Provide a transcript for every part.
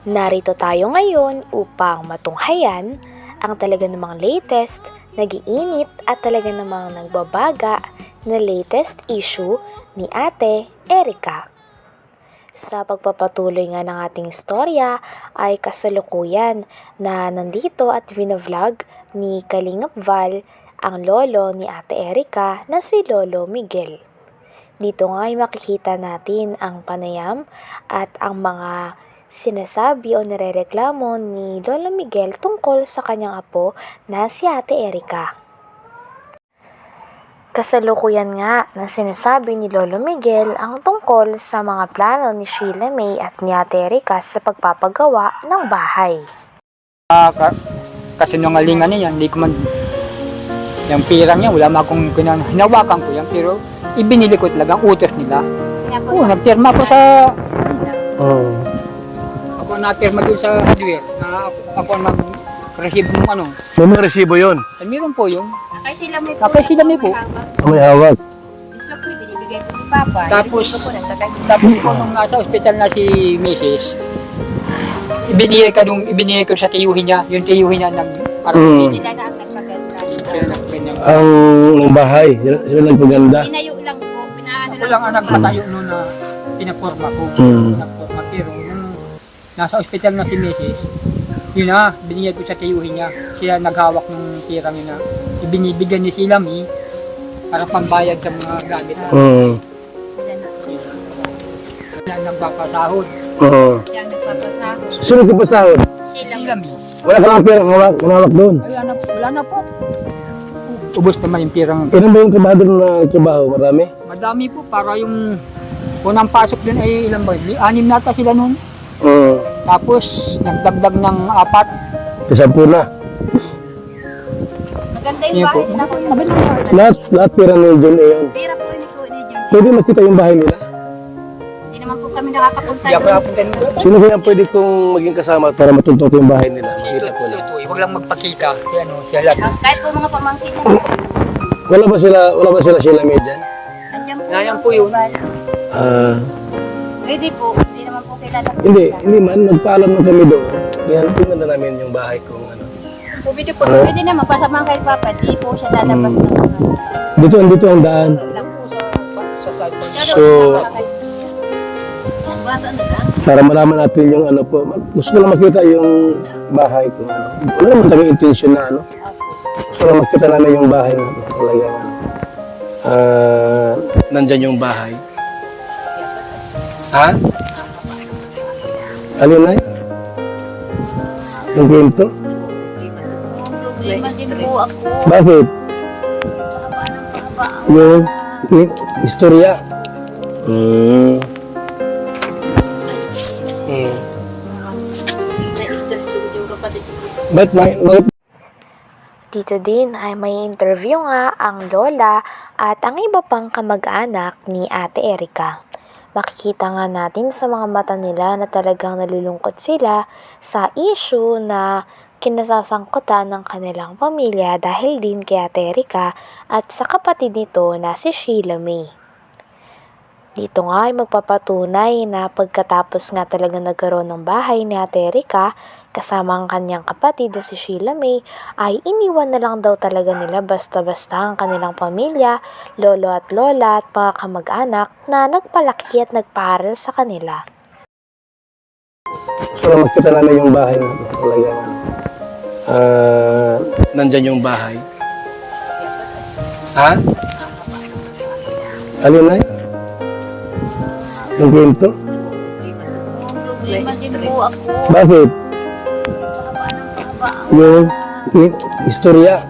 Narito tayo ngayon upang matunghayan ang talaga namang latest, nagiinit at talaga namang nagbabaga na latest issue ni Ate Erica. Sa pagpapatuloy nga ng ating istorya ay kasalukuyan na nandito at vinavlog ni Kalingap Val ang lolo ni Ate Erica na si Lolo Miguel. Dito nga ay makikita natin ang panayam at ang mga sinasabi o nirereklamo ni Lolo Miguel tungkol sa kanyang apo na si Ate Erica. Kasalukuyan nga na sinasabi ni Lolo Miguel ang tungkol sa mga plano ni Sheila May at ni Ate Erica sa pagpapagawa ng bahay. Kasi nung alingan niya, hindi ko man, yung pirang niya, wala man akong hinawakan ko yan, pero ibinili ko talaga ang utos nila. Oo, nagpirma ko sa... Ako napirma doon sa hardware, na ako nag-receive ng ano. May mga resibo yun? Ay, meron po yun. Nakay sila may po. May hawak. Gusto ko, binibigay ko ni Papa. Tapos po nung nasa ospital na si Mrs., ibinigay ko sa tiyuhin niya, yung tiyuhin niya ng parang Sila na ang nagpaganda. Ang bahay, sila nagpaganda. Tinayo lang po, pinaano Ako lang ang nagpatayo noon na pinaporma ko. Nagporma, pero nung nasa ospital na si Mrs., yun na, binigay ko sa tiyuhin niya. Sila naghawak ng pirang yun na ibinibigyan ni Sheila May para pambayad sa mga gamit na sila nang papasahod. Siya ang nagpapasahod. Sino nagpapasahod? Sila May. Wala ka lang pirang hawak doon. Wala na po. Ubos naman yung pirang. Ilan ba yung kabahador na trabaho? Marami? Madami po, para yung unang pasok dun ay ilan ba? 6 nata sila noon. Tapos nagdagdag ng 4. Isampu na. Maganda yung bahay nila po. Lahat pira ni John A. yun. Pira po ni ko ni John. Pwede makita yung bahay nila? Hindi naman po kami nakakapunta. Hindi ako napunta nito. Sino kaya pwede kong maging kasama para matuntok ko yung bahay nila? Makita ko na. Huwag lang magpakita. Yan o, siya lang. Kahit po mga pamangkin na. Wala ba sila Sheila May dyan? Nandiyan po. Nandiyan po yun. Pwede po. Hindi naman po kilala. Hindi man. Nagpaalam na kami doon. Yan, tingnan na namin yung bahay kung ano. Pwede po. Pwede naman. Pasama kay Papa. Di po siya lalabas ng mga. Dito ang daan. Lang po Sa side po. So, para malaman natin yung ano po. Gusto ko lang makita yung bahay ko. Wala naman talagang intensyon na ano. Gusto ko lang makita namin yung bahay na talaga. Nandyan yung bahay. Ha? Alin na yun? Yung kwento? problema din po ako. Bakit? Yung istorya. Na-stress din yung kapatid ko. Bakit? Dito din ay may interview nga ang lola at ang iba pang kamag-anak ni Ate Erica. Makikita nga natin sa mga mata nila na talagang nalulungkot sila sa issue na kinasasangkutan ng kanilang pamilya dahil din kay Ate Erica at sa kapatid nito na si Sheila May. Dito nga ay magpapatunay na pagkatapos nga talaga nagkaroon ng bahay ni Ate Erica kasama ang kanyang kapatid na si Sheila May ay iniwan na lang daw talaga nila basta-basta ang kanilang pamilya, lolo at lola at mga kamag-anak na nagpalaki at nagpaaral sa kanila. Para makita namin yung bahay na talaga. Nandyan yung bahay. Ha? Alin na yun? Yung kwento? Problema din po ako. Bakit? Yung istorya.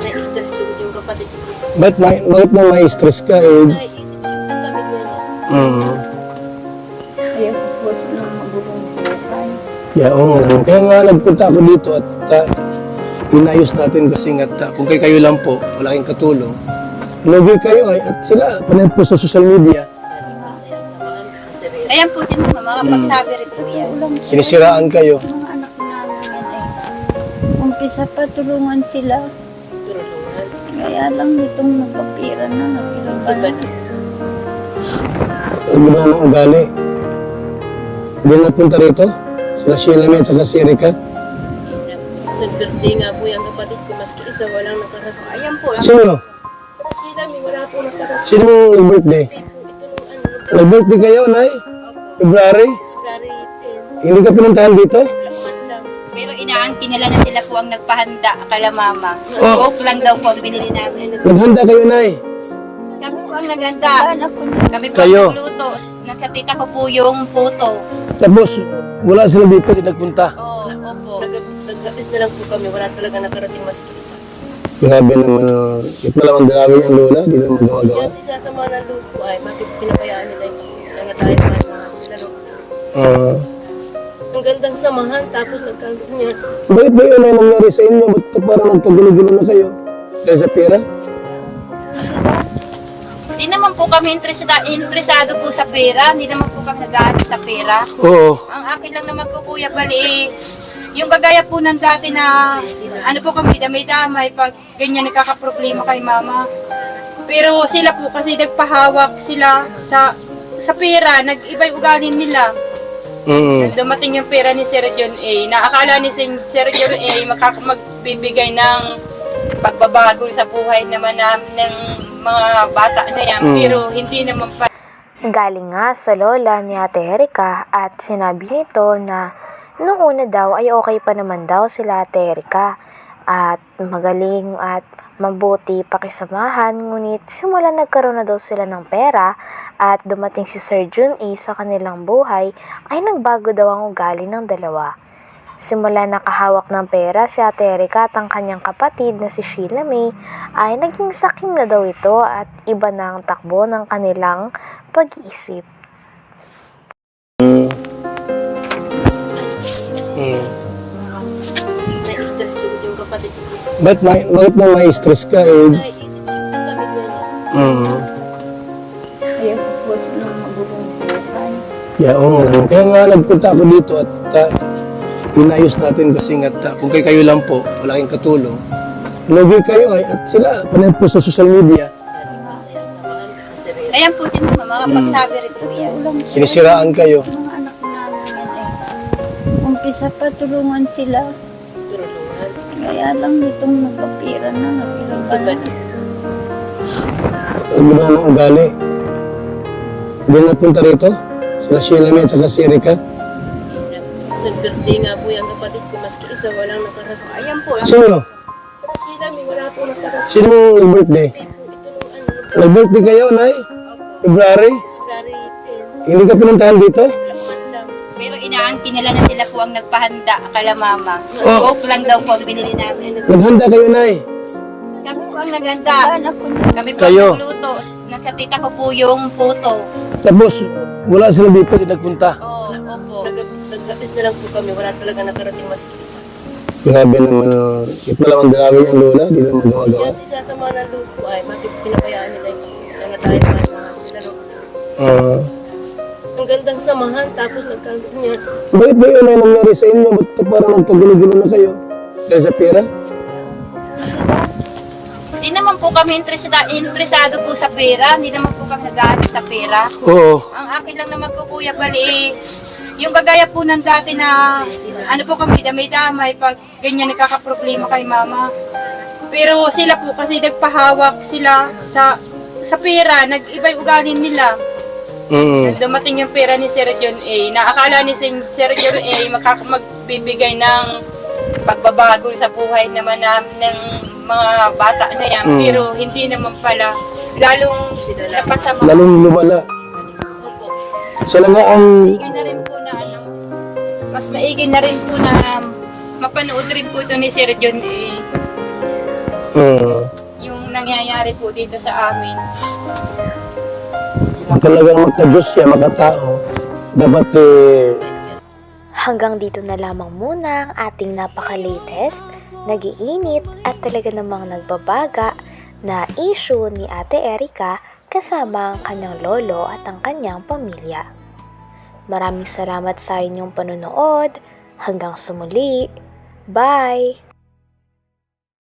Na-stress din yung kapatid ko. Bakit na may stress ka eh? Naisip siya po kami doon. Ayaw ko po na magulong buhay. Yeah, oo nga. Kaya nga nagpunta ako dito at inayos natin kasi nga kung kayo lang po, wala kayong katulong. Logay kayo at sila, panay po sa social media. Ayan po si Mama, makapagsabi rin po yan. Sinisiraan kayo. Mga anak namin yan umpisa pa tulungan sila. Kaya lang itong nagkapira na, nakilaban. Huwag na ng ugali. Hindi na punta rito. Sila Sheila May at saka si Erika. Nag-birthday nga po yung kapatid ko, maski isa walang nakarating. Ayan po. Sino? Sila, may wala po nakarating. Sino nag-birthday? Ito nung ano, Nag-birthday kayo, Nay? February? February 10. Hindi ka pinuntahan dito? Lakman lang. Pero inaangkin nila na sila po ang nagpahanda kala mama. Oh. Coke lang daw po ang binili namin. Naghanda kayo, Nay? Kami po ang naganda. Kami po Kayo? ang nagluto. Nakatita ko po yung photo. Tapos, wala sila dito, hindi nagpunta. Oo, opo. Nag-alis na lang po kami, wala talaga nakarating maski isa. Grabe naman, ito na lang ang dalawin ang lola, di na magawa-gawa. Yan din sasama ng lupo ay, bakit pinabayaan nila yung nangatay pa yung mga sila no? Ang gandang samahan, tapos nagkaroon niya. Bakit ba yun ay nangyari sa inyo? Ba't ito parang nagkagulo-gulo na kayo? Dahil sa pera? Hindi naman po kami interesado po sa pera. Hindi naman po kami nag sa pera. Oo. Ang akin lang naman po kuya bali, yung kagaya po ng dati na ano po kami damay-damay pag ganyan nagkakaproblema kay mama. Pero sila po kasi nagpahawak sila sa pera, nag-iba yung ugali nila. Nung dumating yung pera ni Sir John A, naakala ni Sir John A magbibigay ng pagbabago sa buhay naman ng mga bata na yan, pero hindi naman pa. Galing nga sa lola ni Ate Erika at sinabi nito na noong una daw ay okay pa naman daw sila Ate Erika at magaling at mabuti pakisamahan, ngunit simula nagkaroon na daw sila ng pera at dumating si Sir Jun A sa kanilang buhay ay nagbago daw ang ugali ng dalawa. Simula nakahawak ng pera si Ate Erika at ang kanyang kapatid na si Sheila May ay naging sakim na daw ito at iba na ang takbo ng kanilang pag-iisip. Na-stress din yung kapatid ko. Bakit mo may stress ka eh? Naisip siya ng pamilya niya. Ayaw ko po ng magulong buhay. Yeah, oo nga naman. Kaya nga nagpunta ako dito at inayos natin kasi nga kung kayo lang po, wala kayong katulong. Logi kayo ay at sila, panay po sa social media, Masaya samahan kasi rin. Ayan po si mama, makapagsabi rin po yan. sinisiraan kayo. Mga anak namin yan eh. Umpisa pa tulungan sila. Turulungan. Kaya lang itong nagkapira na nakilang Diba? Huwag na ng ugali. Hindi na punta rito. Sila Sheila May at saka si Erika. Nag-birthday nga po yung kapatid ko, maski isa walang nakarating. Ayan po. Sino? Sila, may wala po nakarating. Sino nag-birthday? Ito nung ano, Nag-birthday kayo, Nay? February? February 10. Hindi ka pinuntahan dito? Lakman lang. Pero inaangkin nila na sila po ang nagpahanda kala mama. Oh. Coke lang daw po ang binili namin. Naghanda kayo, Nay? Kami po ang naganda. Kami po Kayo? ang nagluto. Nakatita ko po yung photo. Tapos, wala sila dito, hindi nagpunta. Oo, opo. Nag-alis na lang po kami, wala talaga nakarating maski isa. Grabe naman, ito na lang ang dalawin ang lola, di na magawa-gawa. Yan din sasama ng lupo ay, bakit pinabayaan nila yung nangatay pa yung mga sila no? Ang gandang samahan, tapos nagkaroon niya. Bakit ba yun ay nangyari sa inyo? Ba't ito parang nagkagulo-gulo na kayo? Dahil sa pera? Hindi naman po kami interesado po sa pera. Hindi naman po kami nag sa pera. Oo. Ang akin lang naman po kuya bali, yung kagaya po ng dati na ano po kami damay-damay pag ganyan nagkakaproblema kay mama. Pero sila po kasi nagpahawak sila sa pera, nag-iba yung ugali nila. Nung dumating yung pera ni Sir John A, naakala ni Sir John A magbibigay ng pagbabago sa buhay naman ng mga bata na yan, pero hindi naman pala. Lalong napasama. Lalong lumala. Opo. Sila nga ang... Maigi na rin po na ano, mas maigi na rin po na mapanood rin po ito ni Sir John A. Yung nangyayari po dito sa amin. Talagang magka-Diyos siya, magka-tao. Dapat Hanggang dito na lamang muna ang ating napaka-latest, nag-iinit at talaga namang nagbabaga na issue ni Ate Erika kasama ang kanyang lolo at ang kanyang pamilya. Maraming salamat sa inyong panonood. Hanggang sa muli. Bye!